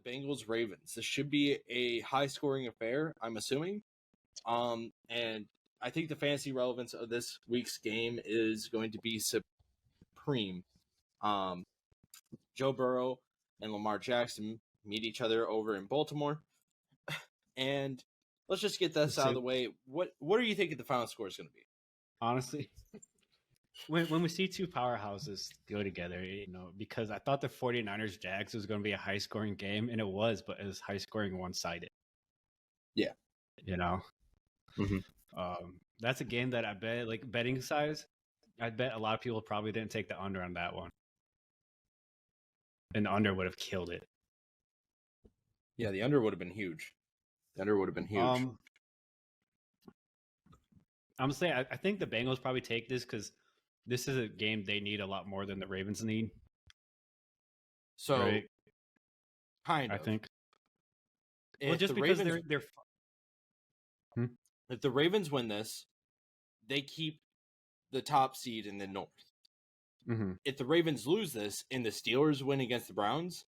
Bengals Ravens. This should be a high scoring affair, I'm assuming. And I think the fantasy relevance of this week's game is going to be supreme. Joe Burrow and Lamar Jackson meet each other over in Baltimore. And let's just get this out of the way. What do you think the final score is going to be? Honestly, when we see two powerhouses go together, because I thought the 49ers Jags was going to be a high scoring game, and it was, but it was high scoring one sided. Yeah. Mm-hmm. That's a game that I bet, like betting size, I bet a lot of people probably didn't take the under on that one. And the under would have killed it. Yeah, the under would have been huge. I'm saying I think the Bengals probably take this because this is a game they need a lot more than the Ravens need. So, right? Kind of. I think. Well, just because they're if the Ravens win this, they keep the top seed in the North. Mm-hmm. If the Ravens lose this and the Steelers win against the Browns,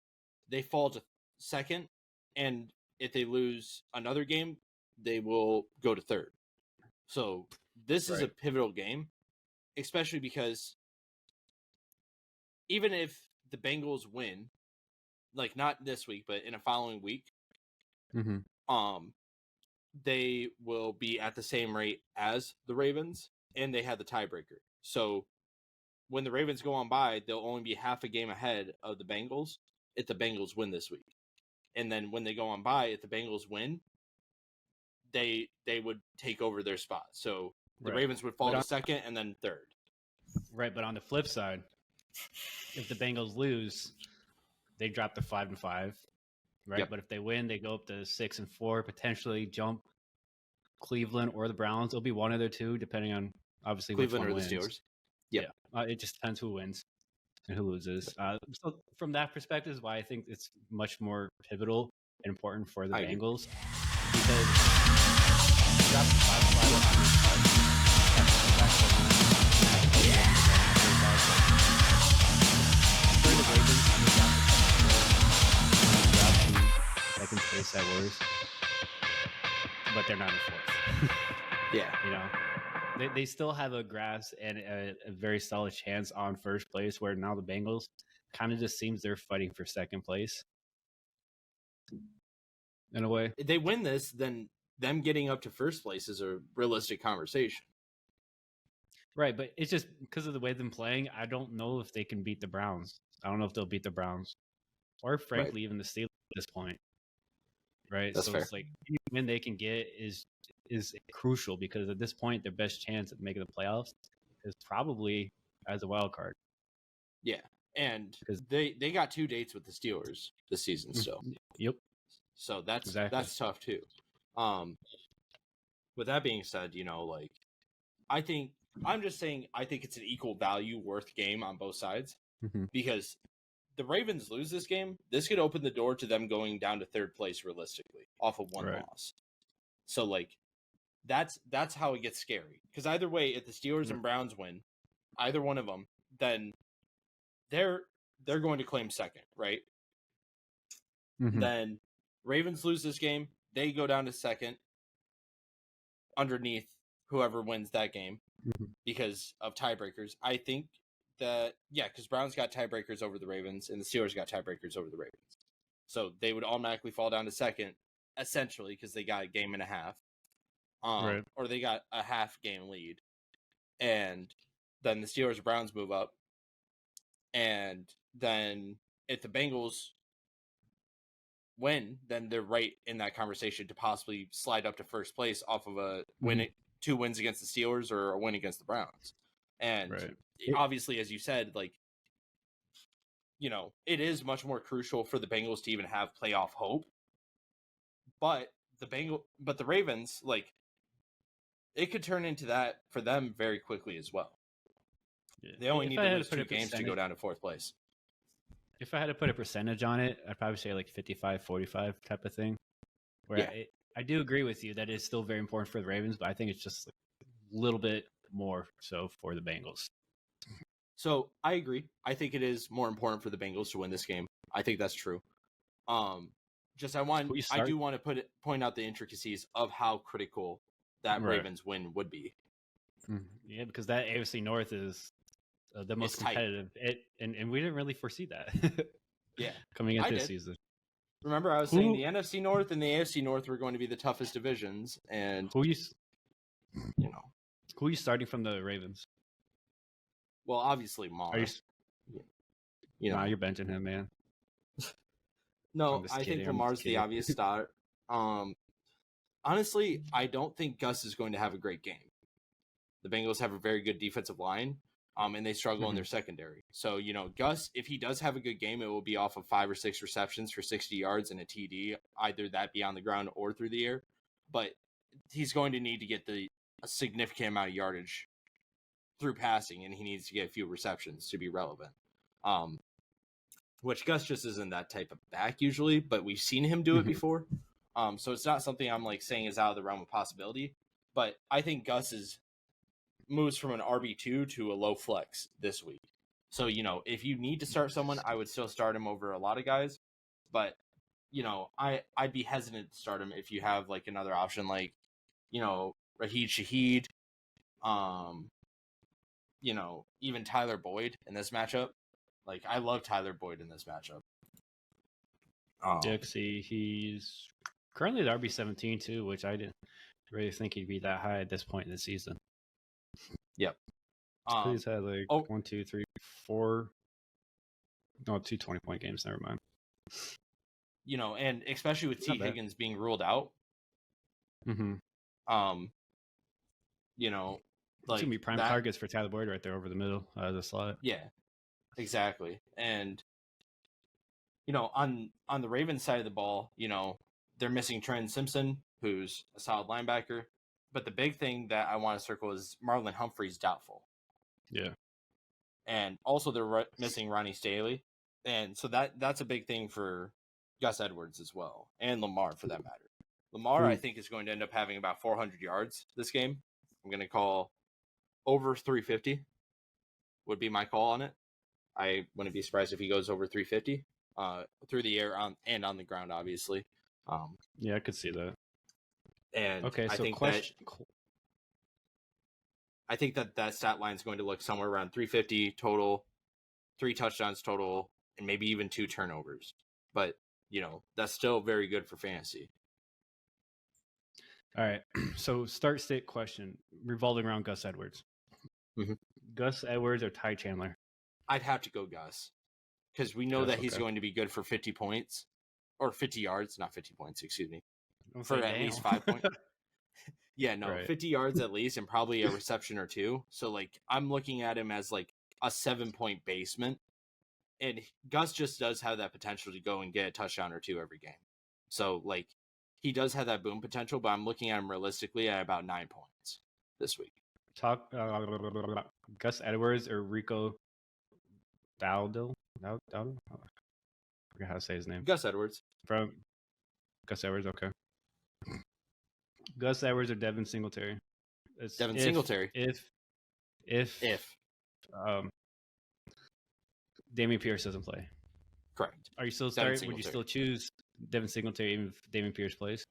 they fall to second. And if they lose another game, they will go to third. So this is a pivotal game, especially because even if the Bengals win, like not this week, but in a following week, they will be at the same rate as the Ravens, and they have the tiebreaker. So when the Ravens go on by, they'll only be half a game ahead of the Bengals if the Bengals win this week. And then when they go on by, if the Bengals win, they would take over their spot. So the Ravens would fall to second and then third. Right, but on the flip side, if the Bengals lose, they drop to 5-5, right? Yep. But if they win, they go up to 6-4, potentially jump Cleveland or the Browns. It'll be one of the two, depending on obviously Cleveland which one or the wins. Steelers. Yep. Yeah, it just depends who wins and who loses. So from that perspective is why I think it's much more pivotal and important for the Bengals. Because drop 5-5 second place at worst, but they're not in fourth. Yeah, they still have a grasp and a very solid chance on first place, where now the Bengals kind of just seems they're fighting for second place in a way. If they win this, then them getting up to first place is a realistic conversation. Right, but it's just because of the way they're playing, I don't know if they can beat the Browns. I don't know if they'll beat the Browns or frankly even the Steelers at this point. Right? That's fair. It's like any win they can get is crucial, because at this point their best chance at making the playoffs is probably as a wild card. Yeah. And because they got 2 dates with the Steelers this season still. Yep. So that's tough too. With that being said, I think it's an equal value worth game on both sides, because the Ravens lose this game, this could open the door to them going down to third place realistically off of one loss. So that's how it gets scary, because either way, if the Steelers and Browns win, either one of them, then they're going to claim second, right? Then Ravens lose this game, they go down to second underneath whoever wins that game because of tiebreakers. I think that, because Browns got tiebreakers over the Ravens and the Steelers got tiebreakers over the Ravens. So they would automatically fall down to second, essentially, because they got a game and a half. Or they got a half game lead. And then the Steelers and Browns move up. And then if the Bengals win, then they're right in that conversation to possibly slide up to first place off of a win, 2 wins against the Steelers or a win against the Browns. And obviously, as you said, it is much more crucial for the Bengals to even have playoff hope. But the Ravens, it could turn into that for them very quickly as well. Yeah. They only need to lose 2 games to go down to fourth place. If I had to put a percentage on it, I'd probably say 55-45 type of thing. Where I do agree with you that it's still very important for the Ravens, but I think it's just a little bit more so for the Bengals. So I agree. I think it is more important for the Bengals to win this game. I think that's true. I do want to point out the intricacies of how critical that Ravens win would be. Yeah, because that AFC North is the most competitive. And we didn't really foresee that. Yeah, coming into this season. Remember, I was saying the NFC North and the AFC North were going to be the toughest divisions, and who are you starting from the Ravens? Well, obviously, Mar. Nah, you're benching him, man. No, I think Lamar's the obvious start. Honestly, I don't think Gus is going to have a great game. The Bengals have a very good defensive line, and they struggle in their secondary. So, Gus, if he does have a good game, it will be off of 5 or 6 receptions for 60 yards and a TD, either that be on the ground or through the air. But he's going to need to get a significant amount of yardage through passing, and he needs to get a few receptions to be relevant. Which Gus just isn't that type of back usually, but we've seen him do it before. So it's not something I'm saying is out of the realm of possibility. But I think Gus moves from an RB2 to a low flex this week. So, if you need to start someone, I would still start him over a lot of guys. But, I'd be hesitant to start him if you have another option Raheed Shaheed, even Tyler Boyd in this matchup. I love Tyler Boyd in this matchup. Dixie, he's currently at RB17 too, which I didn't really think he'd be that high at this point in the season. Yep. He's had 1, 2, 3, 4. No, 2 20-point games. Never mind. And especially with T. Higgins being ruled out. It's gonna be prime targets for Tyler Boyd right there over the middle of the slot. Yeah, exactly. And on the Ravens side of the ball, they're missing Trent Simpson, who's a solid linebacker. But the big thing that I want to circle is Marlon Humphrey's doubtful. Yeah. And also they're missing Ronnie Staley. And so that's a big thing for Gus Edwards as well, and Lamar for that matter. Lamar, I think, is going to end up having about 400 yards this game. I'm going to call over 350 would be my call on it. I wouldn't be surprised if he goes over 350 through the air and on the ground, obviously. Yeah, I could see that. And okay, so I think that stat line is going to look somewhere around 350 total, 3 touchdowns total, and maybe even 2 turnovers. But, that's still very good for fantasy. All right. So start state question revolving around Gus Edwards. Gus Edwards or Ty Chandler? I'd have to go Gus because we know that he's going to be good for 50 points or 50 yards, not 50 points, excuse me. For at least 5 points. Yeah, no, right. 50 yards at least and probably a reception or 2. So, I'm looking at him as, a 7-point basement. And Gus just does have that potential to go and get a touchdown or 2 every game. So, he does have that boom potential, but I'm looking at him realistically at about 9 points this week. Gus Edwards or Rico Dowdle? I forget how to say his name. Gus Edwards. Gus Edwards, okay. Gus Edwards or Devin Singletary? Singletary. If Dameon Pierce doesn't play. Correct. Are you still starting? Would you still choose Devin Singletary even if Dameon Pierce plays?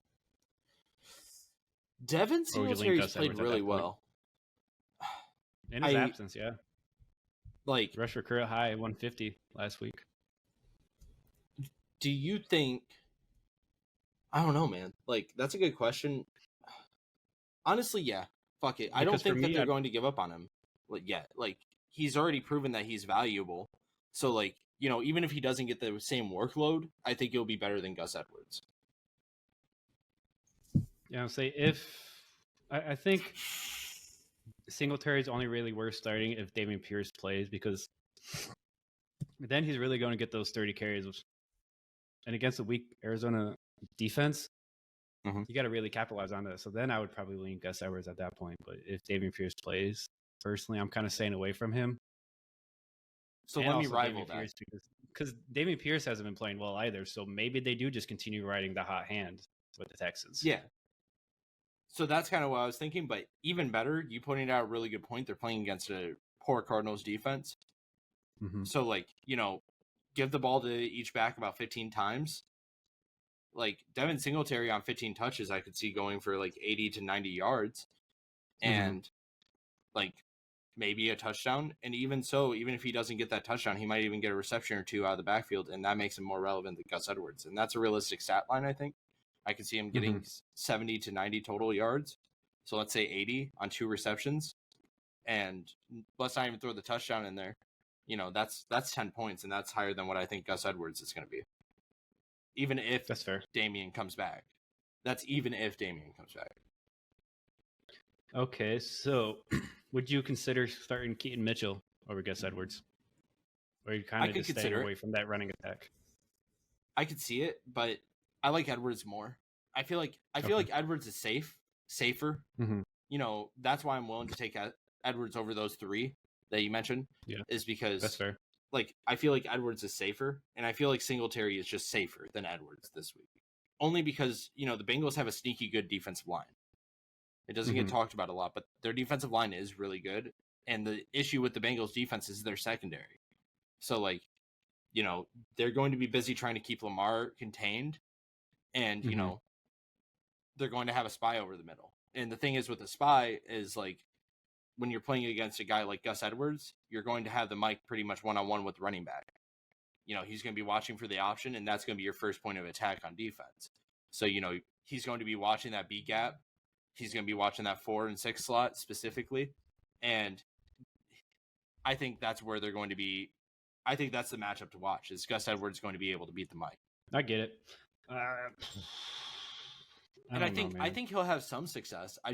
Devin Singletary's played really well. In his absence, yeah. Rush for career high 150 last week. Do you think... I don't know, man. That's a good question. Honestly, yeah. Fuck it. I don't think that they're going to give up on him yet. He's already proven that he's valuable. So, even if he doesn't get the same workload, I think he'll be better than Gus Edwards. Yeah, I'll say I think Singletary is only really worth starting if Dameon Pierce plays because then he's really going to get those 30 carries. And against a weak Arizona defense, you got to really capitalize on that. So then I would probably lean Gus Edwards at that point. But if Dameon Pierce plays, personally, I'm kind of staying away from him. So let me rival that. Because Dameon Pierce hasn't been playing well either. So maybe they do just continue riding the hot hand with the Texans. Yeah. So that's kind of what I was thinking. But even better, you pointed out a really good point. They're playing against a poor Cardinals defense. So, give the ball to each back about 15 times. like Devin Singletary on 15 touches, I could see going for like 80 to 90 yards and like maybe a touchdown. And even so, even if he doesn't get that touchdown, he might even get a reception or two out of the backfield, and that makes him more relevant than Gus Edwards. And that's a realistic stat line, I think. I could see him getting 70 to 90 total yards. So let's say 80 on 2 receptions. And let's not even throw the touchdown in there. You know, that's 10 points, and that's higher than what I think Gus Edwards is going to be. Even if that's fair. Damian comes back. That's even if Damian comes back. Okay, so would you consider starting Keaton Mitchell over Gus Edwards? Or are you kind of just staying away from that running attack? I could see it, but I like Edwards more. I feel like Edwards is safer. You know, that's why I'm willing to take Edwards over those 3 that you mentioned. Yeah, is because that's fair. Like, I feel like Edwards is safer, and I feel like Singletary is just safer than Edwards this week. Only because, you know, the Bengals have a sneaky good defensive line. It doesn't get talked about a lot, but their defensive line is really good. And the issue with the Bengals defense is their secondary. So, like, you know, they're going to be busy trying to keep Lamar contained. And, you know, they're going to have a spy over the middle. And the thing is with a spy is, like, when you're playing against a guy like Gus Edwards, you're going to have the mic pretty much one-on-one with the running back. You know, he's going to be watching for the option, and that's going to be your first point of attack on defense. So, you know, he's going to be watching that B gap. He's going to be watching that 4 and 6 slot specifically. And I think that's where they're going to be. I think that's the matchup to watch. Is Gus Edwards going to be able to beat the mic? I get it. I think he'll have some success. I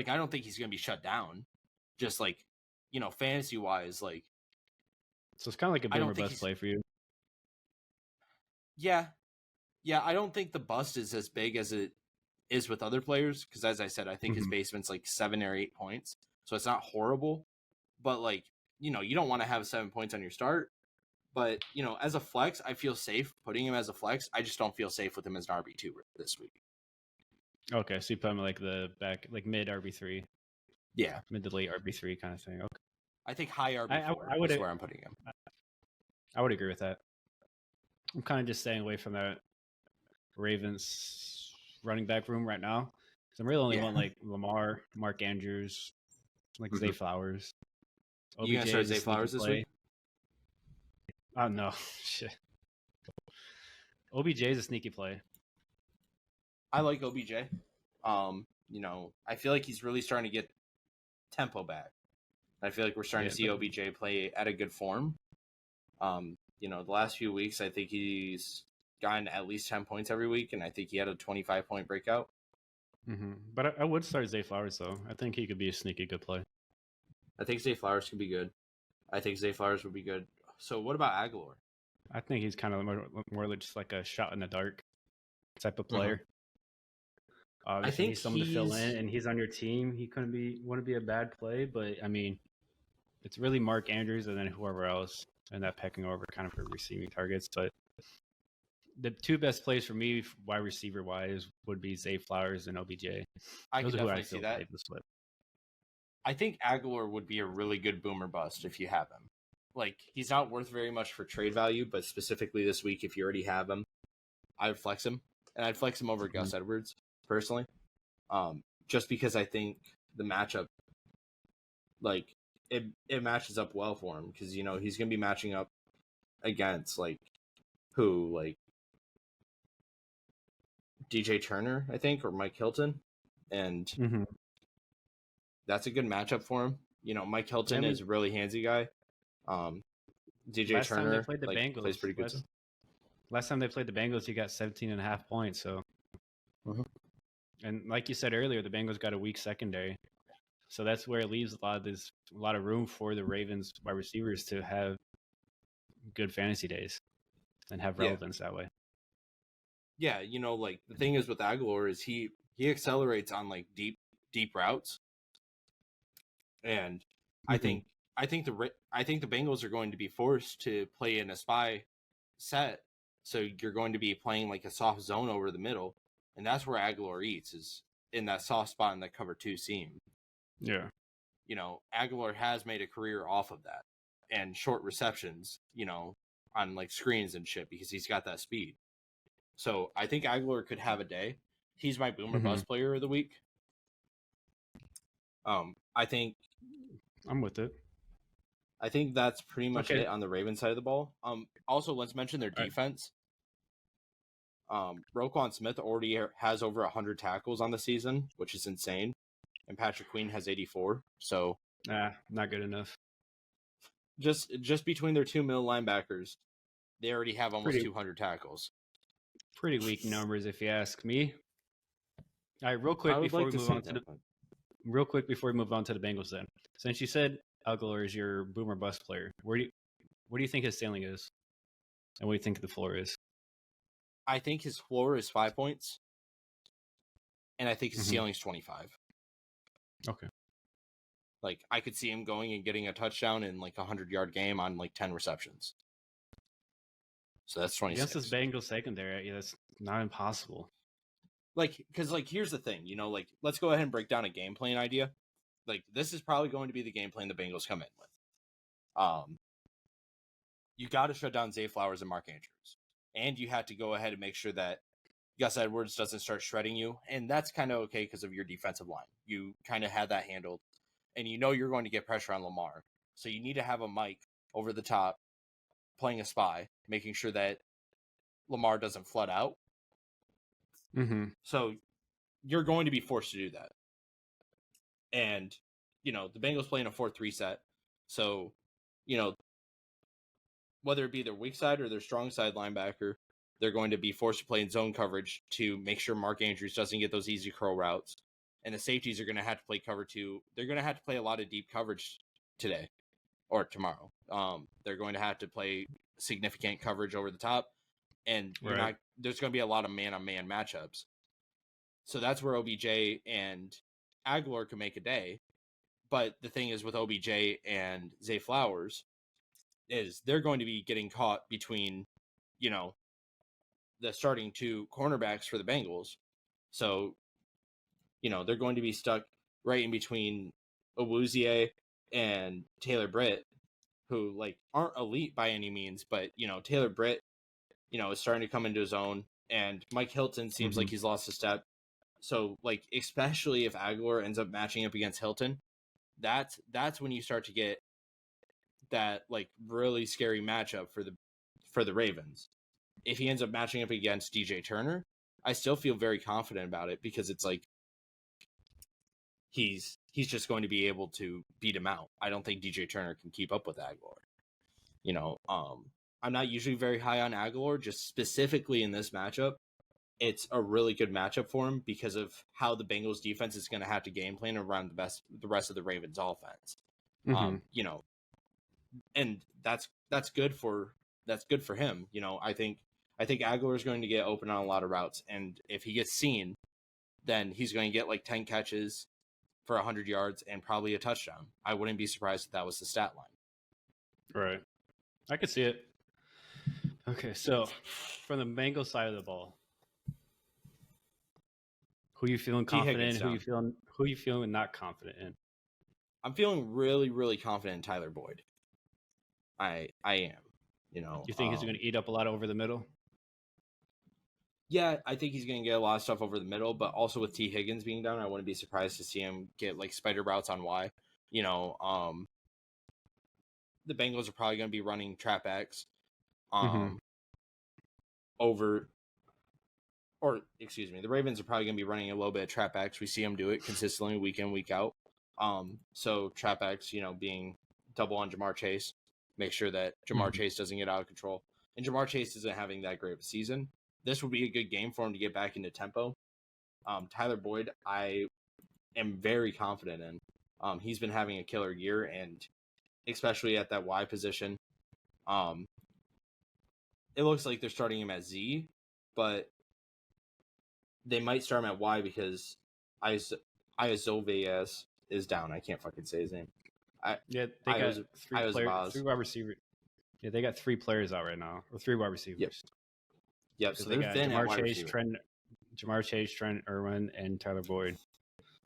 don't think he's going to be shut down. Just like, you know, fantasy wise, like. So it's kind of like a boomer bust play for you. Yeah. I don't think the bust is as big as it is with other players. Because as I said, I think his basement's like 7 or 8 points. So it's not horrible. But like, you know, you don't want to have 7 points on your start. But, you know, as a flex, I feel safe putting him as a flex. I just don't feel safe with him as an RB2 this week. Okay, so you put him like the back, like mid RB3. Yeah. Mid to late RB3 kind of thing. Okay. I think high RB4 is where I'm putting him. I would agree with that. I'm kind of just staying away from that Ravens running back room right now. So I'm really only want like Lamar, Mark Andrews, like Zay Flowers. OBJ, you gonna start Zay Flowers this week? Oh no, shit. OBJ is a sneaky play. I like OBJ. You know, I feel like he's really starting to get tempo back. I feel like we're starting to see OBJ play at a good form. You know, the last few weeks, I think he's gotten at least 10 points every week, and I think he had a 25-point breakout. But I would start Zay Flowers, though. I think he could be a sneaky good play. I think Zay Flowers could be good. I think Zay Flowers would be good. So what about Aguilar? I think he's kind of more just like a shot in the dark type of player. I think he's someone to fill in, and he's on your team. He wouldn't be a bad play, but I mean, it's really Mark Andrews and then whoever else in that pecking order kind of for receiving targets. But the 2 best plays for me, wide receiver wise, would be Zay Flowers and OBJ. I can definitely see that. I think Aguilar would be a really good boomer bust if you have him. Like, he's not worth very much for trade value, but specifically this week, if you already have him, I would flex him, and I'd flex him over Gus Edwards personally, just because I think the matchup, like, it matches up well for him, because, you know, he's going to be matching up against, like, DJ Turner, I think, or Mike Hilton, and that's a good matchup for him. You know, Mike Hilton is a really handsy guy. DJ Turner plays pretty good. Last time they played the Bengals, he got 17.5 points. So, and like you said earlier, the Bengals got a weak secondary, so that's where it leaves a lot of room for the Ravens wide receivers to have good fantasy days and have relevance that way. Yeah, you know, like the thing is with Aguilar is he accelerates on like deep routes, and I think the Bengals are going to be forced to play in a spy set, so you're going to be playing like a soft zone over the middle, and that's where Aguilar eats, is in that soft spot in that cover 2 seam. Yeah, you know, Aguilar has made a career off of that and short receptions, you know, on like screens and shit, because he's got that speed. So I think Aguilar could have a day. He's my boomer Mm-hmm. bust player of the week. I think I'm with it. I think that's pretty much Okay. it on the Ravens side of the ball. Also, let's mention their defense. Roquan Smith already has over 100 tackles on the season, which is insane, and Patrick Queen has 84. So, not good enough. Just between their two middle linebackers, they already have almost 200 tackles. Pretty weak numbers, if you ask me. All right, real quick before we move on to the Bengals, then, since you said Aguilar is your boomer bust player, where do you think his ceiling is, and what do you think the floor is? I think his floor is 5 points, and I think his ceiling is 25. Okay. Like, I could see him going and getting a touchdown in like 100-yard game on like 10 receptions. So that's 26. Against this Bengals secondary, yeah, that's not impossible. Like, because like here's the thing, like let's go ahead and break down a game plan idea. Like, this is probably going to be the game plan the Bengals come in with. You got to shut down Zay Flowers and Mark Andrews, and you have to go ahead and make sure that Gus Edwards doesn't start shredding you, and that's kind of okay because of your defensive line. You kind of had that handled, and you're going to get pressure on Lamar, so you need to have a Mike over the top playing a spy, making sure that Lamar doesn't flood out. Mm-hmm. So you're going to be forced to do that. And, the Bengals play in a 4-3 set. So, whether it be their weak side or their strong side linebacker, they're going to be forced to play in zone coverage to make sure Mark Andrews doesn't get those easy curl routes. And the safeties are going to have to play cover 2. They're going to have to play a lot of deep coverage today or tomorrow. They're going to have to play significant coverage over the top. And there's going to be a lot of man-on-man matchups. So that's where OBJ and Aguilar can make a day. But the thing is with OBJ and Zay Flowers is they're going to be getting caught between, the starting two cornerbacks for the Bengals. So, they're going to be stuck right in between Awuzie and Taylor Britt, who like aren't elite by any means, but Taylor Britt, is starting to come into his own, and Mike Hilton seems like he's lost a step. So like, especially if Aguilar ends up matching up against Hilton, that's when you start to get that like really scary matchup for the Ravens. If he ends up matching up against DJ Turner, I still feel very confident about it because it's like he's just going to be able to beat him out. I don't think DJ Turner can keep up with Aguilar. I'm not usually very high on Aguilar, just specifically in this matchup. It's a really good matchup for him because of how the Bengals defense is going to have to game plan around the rest of the Ravens offense. And that's good for him. I think Aguilar is going to get open on a lot of routes, and if he gets seen, then he's going to get like 10 catches for 100 yards and probably a touchdown. I wouldn't be surprised if that was the stat line. Right. I could see it. Okay, so from the Bengals side of the ball, who you feeling confident in? Who you feeling not confident in? I'm feeling really, really confident in Tyler Boyd. I am. You think he's going to eat up a lot over the middle? Yeah, I think he's going to get a lot of stuff over the middle, but also with T. Higgins being down, I wouldn't be surprised to see him get like spider routes on Y. The Bengals are probably going to be running trap X the Ravens are probably going to be running a little bit of trap X. We see them do it consistently week in, week out. So trap X, being double on Jamar Chase, make sure that Jamar Chase doesn't get out of control. And Jamar Chase isn't having that great of a season. This would be a good game for him to get back into tempo. Tyler Boyd, I am very confident in. He's been having a killer year, and especially at that Y position. It looks like they're starting him at Z, but they might start him at Y because Iazolves is down. I can't fucking say his name. They got three wide receivers. Yeah, they got 3 players out right now, or 3 wide receivers. Yep. So they got Jamar Chase, Trent Irwin, and Tyler Boyd.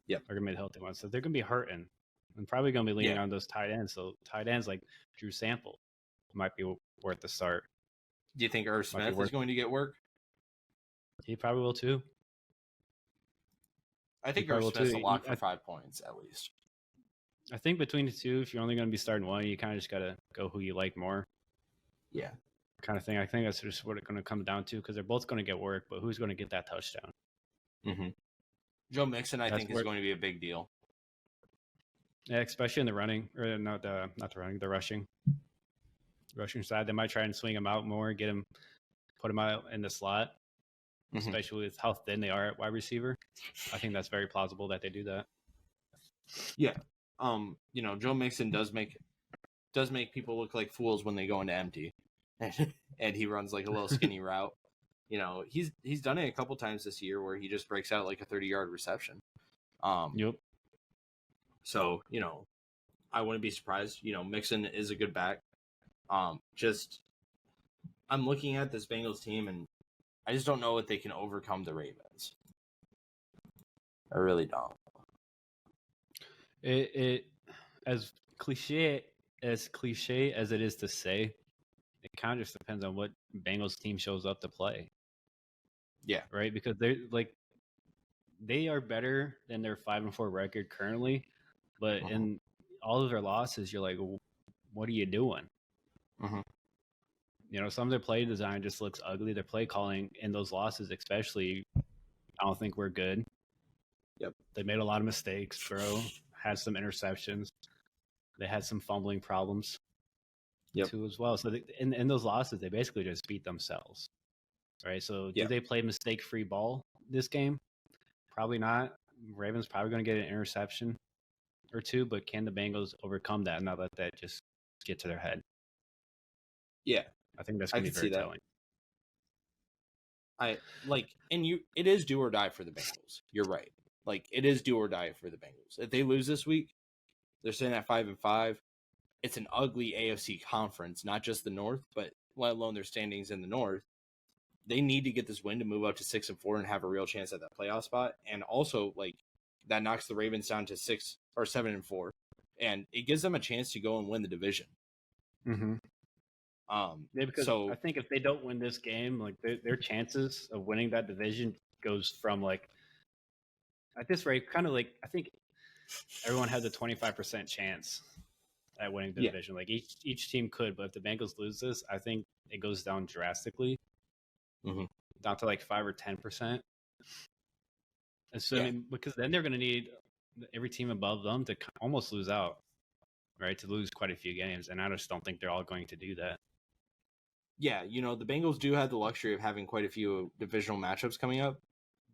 Yep. Are going to be the healthy ones. So they're going to be hurting. And probably going to be leaning on those tight ends. So tight ends like Drew Sample might be worth the start. Do you think Irv Smith is going to get work? He probably will too. I think Irv Smith's a lock for 5 points at least. I think between the two, if you're only going to be starting one, you kind of just got to go who you like more. Yeah. Kind of thing. I think that's just what it's going to come down to because they're both going to get work, but who's going to get that touchdown? Mm-hmm. Joe Mixon, I think, is going to be a big deal. Yeah, especially in the running, or not the running, the rushing side. They might try and swing him out more, put him out in the slot, especially with how thin they are at wide receiver. I think that's very plausible that they do that. Yeah. Joe Mixon does make people look like fools when they go into empty, and he runs like a little skinny route. He's done it a couple times this year where he just breaks out like a 30-yard reception. Yep. So I wouldn't be surprised. Mixon is a good back. I'm looking at this Bengals team, and I just don't know if they can overcome the Ravens. I really don't. It as cliche as it is to say, it kind of just depends on what Bengals team shows up to play. Yeah. Right? Because they are better than their 5-4 record currently, but in all of their losses, you're like, what are you doing? Some of their play design just looks ugly. Their play calling in those losses, especially, I don't think we're good. Yep. They made a lot of mistakes, bro. Had some interceptions. They had some fumbling problems too as well. So in those losses, they basically just beat themselves. Right? So do they play mistake-free ball this game? Probably not. Ravens probably going to get an interception or two, but can the Bengals overcome that and not let that just get to their head? Yeah. I think that's going to be very telling. It is do or die for the Bengals. You're right. It is do or die for the Bengals. If they lose this week, they're sitting at 5-5. It's an ugly AFC conference, not just the North, but let alone their standings in the North. They need to get this win to move up to 6-4 and have a real chance at that playoff spot. And also, that knocks the Ravens down to 6 or 7-4, and it gives them a chance to go and win the division. Because I think if they don't win this game, their chances of winning that division goes from at this rate, kind of I think everyone has a 25% chance at winning the division. Each team could, but if the Bengals lose this, I think it goes down drastically, down to 5 or 10%. And so, because then they're going to need every team above them to almost lose out, right? To lose quite a few games, and I just don't think they're all going to do that. Yeah, the Bengals do have the luxury of having quite a few divisional matchups coming up,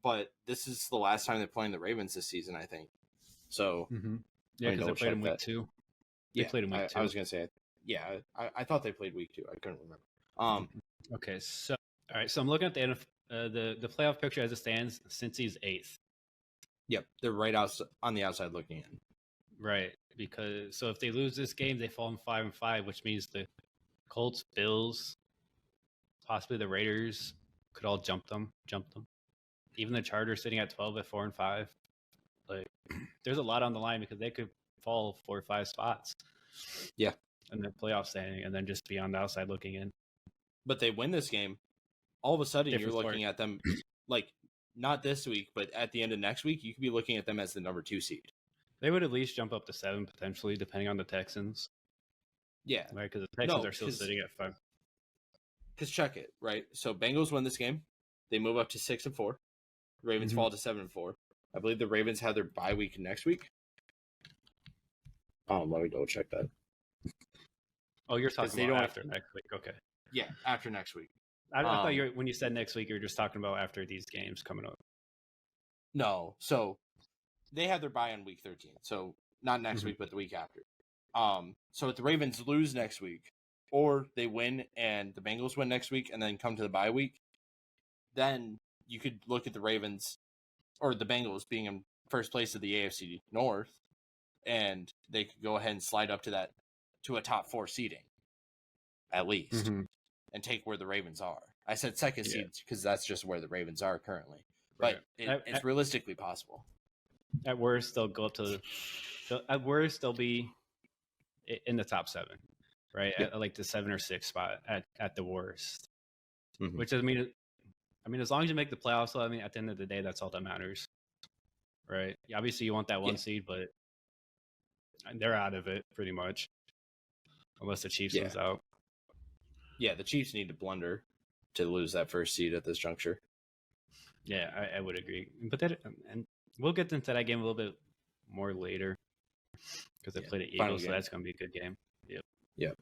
but this is the last time they're playing the Ravens this season, I think. So, yeah, because they played in week 2. They played in week 2. I was going to say, I thought they played week 2. I couldn't remember. Okay, so all right, so I'm looking at the playoff picture as it stands. Since he's 8th. Yep, they're right on the outside looking in. Right, because if they lose this game, they fall in 5-5, which means the Colts, Bills, possibly the Raiders could all jump them. Even the Chargers sitting at 12 at 4-5. There's a lot on the line because they could fall 4 or 5 spots. Yeah, in the playoff standing, and then just be on the outside looking in. But they win this game, all of a sudden you're looking at them not this week, but at the end of next week, you could be looking at them as the number 2 seed. They would at least jump up to 7 potentially, depending on the Texans. Yeah, right, because the Texans are still sitting at 5. Because check it, right? So Bengals win this game, they move up to 6-4. Ravens fall to 7-4. I believe the Ravens have their bye week next week. Let me double check that. Oh, you're talking about after next week. Okay. Yeah, after next week. I thought when you said next week, you were just talking about after these games coming up. No, so they have their bye on week 13. So not next week, but the week after. So if the Ravens lose next week, or they win and the Bengals win next week and then come to the bye week, then you could look at the Ravens or the Bengals being in first place of the AFC North, and they could go ahead and slide up to a top 4 seeding, at least, and take where the Ravens are. I said second seed because that's just where the Ravens are currently, but it's realistically possible. At worst, they'll go up to. At worst, they'll be in the top 7, right? At the 7 or 6 spot at the worst. Which doesn't mean I mean, as long as you make the playoffs, I mean, at the end of the day, that's all that matters, right? Obviously, you want that one seed, but they're out of it pretty much, unless the Chiefs lose out. Yeah, the Chiefs need to blunder to lose that first seed at this juncture. Yeah, I would agree. But and we'll get into that game a little bit more later because they played the Eagles, so that's going to be a good game. Yep.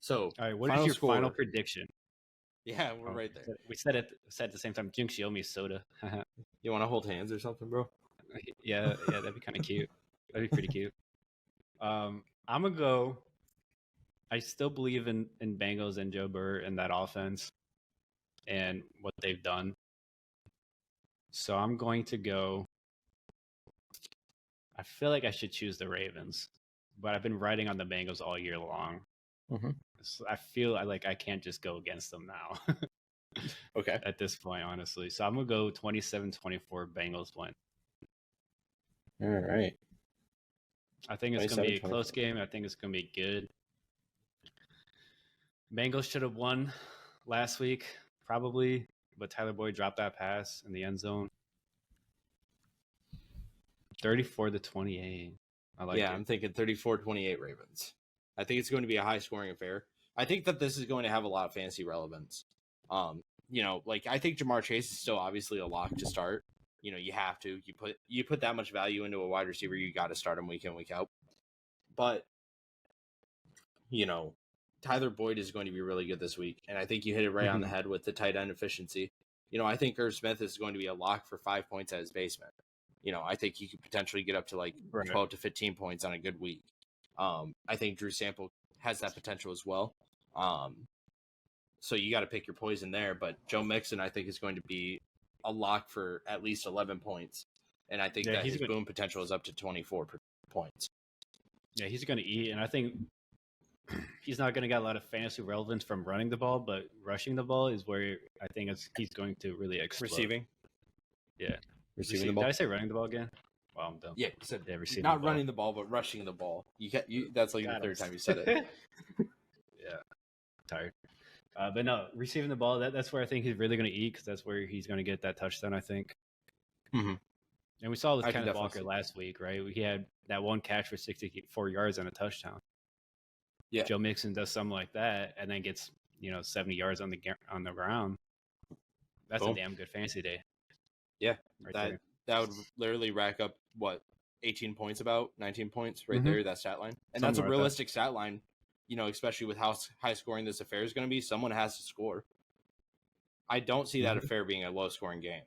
So, all right, what is your final prediction? Yeah, we're right there. We said at the same time. Jinx, you owe me soda. You want to hold hands or something, bro? Yeah, that'd be kind of cute. That'd be pretty cute. I'm gonna go. I still believe in Bengals and Joe Burrow and that offense and what they've done. So I'm going to go. I feel like I should choose the Ravens, but I've been riding on the Bengals all year long. So I feel like I can't just go against them now. Okay. At this point, honestly. So I'm going to go 27-24 Bengals win. All right. I think it's going to be a close game. I think it's going to be good. Bengals should have won last week, probably, but Tyler Boyd dropped that pass in the end zone. 34-28. I like it. I'm thinking 34-28 Ravens. I think it's going to be a high-scoring affair. I think that this is going to have a lot of fantasy relevance. I think Jamar Chase is still obviously a lock to start. You have to. You put that much value into a wide receiver, you got to start him week in, week out. But, Tyler Boyd is going to be really good this week, and I think you hit it right on the head with the tight end efficiency. I think Irv Smith is going to be a lock for 5 points at his basement. I think he could potentially get up to 12 to 15 points on a good week. I think Drew Sample has that potential as well. So you got to pick your poison there. But Joe Mixon, I think, is going to be a lock for at least 11 points. And I think that his boom potential is up to 24 points. Yeah, he's going to eat. And I think he's not going to get a lot of fantasy relevance from running the ball, but rushing the ball is where I think he's going to really explode. Receiving? Yeah. Receiving the ball? Did I say running the ball again? Well, I'm dumb. Yeah, you said receiving not running the ball, but rushing the ball. That's like the third time you said it. Yeah. Tired. But no, receiving the ball, that's where I think he's really going to eat because that's where he's going to get that touchdown, I think. Mm-hmm. And we saw with Kenneth Walker last week, right? He had that one catch for 64 yards and a touchdown. Yeah. Joe Mixon does something like that and then gets 70 yards on the ground. That's a damn good fantasy day. Yeah, that would literally rack up 18 points, about 19 points right there, that stat line. And that's a realistic stat line, especially with how high scoring this affair is going to be. Someone has to score. I don't see that affair being a low scoring game.